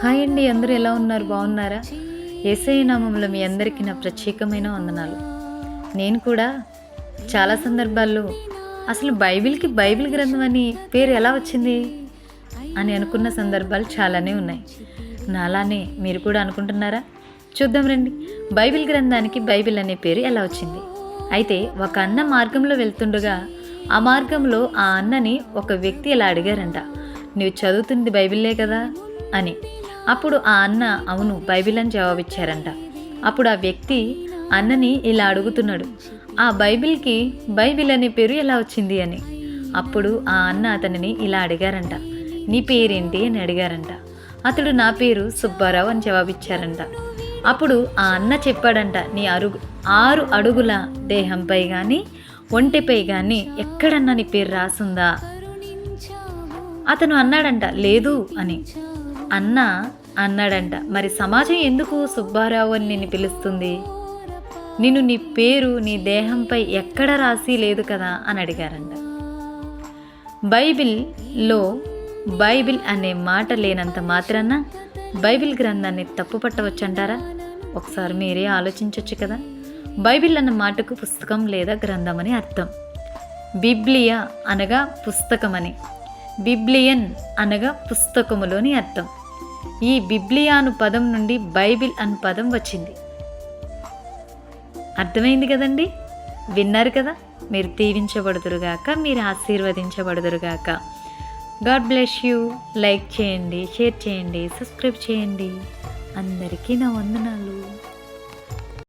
Hi అండి, అందరూ ఎలా ఉన్నారు? బాగున్నారా? యేసయ్య నామములో మీ అందరికీ నా ప్రత్యేకమైన వందనాలు. నేను కూడా చాలా సందర్భాల్లో అసలు బైబిల్ గ్రంథం అని పేరు ఎలా వచ్చింది అని అనుకున్న సందర్భాలు చాలానే ఉన్నాయి. నాలానే మీరు కూడా అనుకుంటున్నారా? చూద్దాం రండి, బైబిల్ గ్రంథానికి బైబిల్ అనే పేరు ఎలా వచ్చింది. అయితే ఒక అన్న మార్గంలో వెళ్తుండగా ఆ మార్గంలో ఆ అన్నని ఒక వ్యక్తి ఇలా అడిగారంట, నువ్వు చదువుతుంది బైబిల్లే కదా అని. అప్పుడు ఆ అన్న అవును బైబిల్ అని జవాబిచ్చారంట. అప్పుడు ఆ వ్యక్తి అన్నని ఇలా అడుగుతున్నాడు, ఆ బైబిల్కి బైబిల్ అనే పేరు ఎలా వచ్చింది అని. అప్పుడు ఆ అన్న అతనిని ఇలా అడిగారంట, నీ పేరేంటి అని అడిగారంట. అతడు నా పేరు సుబ్బారావు అని జవాబిచ్చారంట. అప్పుడు ఆ అన్న చెప్పాడంట, నీ 6 అడుగుల దేహంపై కానీ ఒంటిపై కానీ ఎక్కడన్నా నీ పేరు రాసుందా? అతను అన్నాడంట లేదు అని. అన్న అన్నాడంట, మరి సమాజం ఎందుకు సుబ్బారావు అని నిన్ను పిలుస్తుంది? నేను నీ పేరు నీ దేహంపై ఎక్కడ రాసి లేదు కదా అని అడిగారంట. బైబిల్లో బైబిల్ అనే మాట లేనంత మాత్రాన బైబిల్ గ్రంథాన్ని తప్పు పట్టవచ్చంటారా? ఒకసారి మీరే ఆలోచించవచ్చు కదా. బైబిల్ అన్న మాటకు పుస్తకం లేదా గ్రంథం అని అర్థం. బిబ్లియా అనగా పుస్తకమని, బిబ్లియన్ అనగా పుస్తకములోని అర్థం. ఈ బిబ్లియా అను పదం నుండి బైబిల్ అను పదం వచ్చింది. అర్థమైంది కదండి, విన్నారు కదా. మీరు దీవించబడుదురుగాక, మీరు ఆశీర్వదించబడుదురుగాక. God bless you. లైక్ చేయండి, షేర్ చేయండి, సబ్స్క్రైబ్ చేయండి. అందరికీ నా వందనాలు.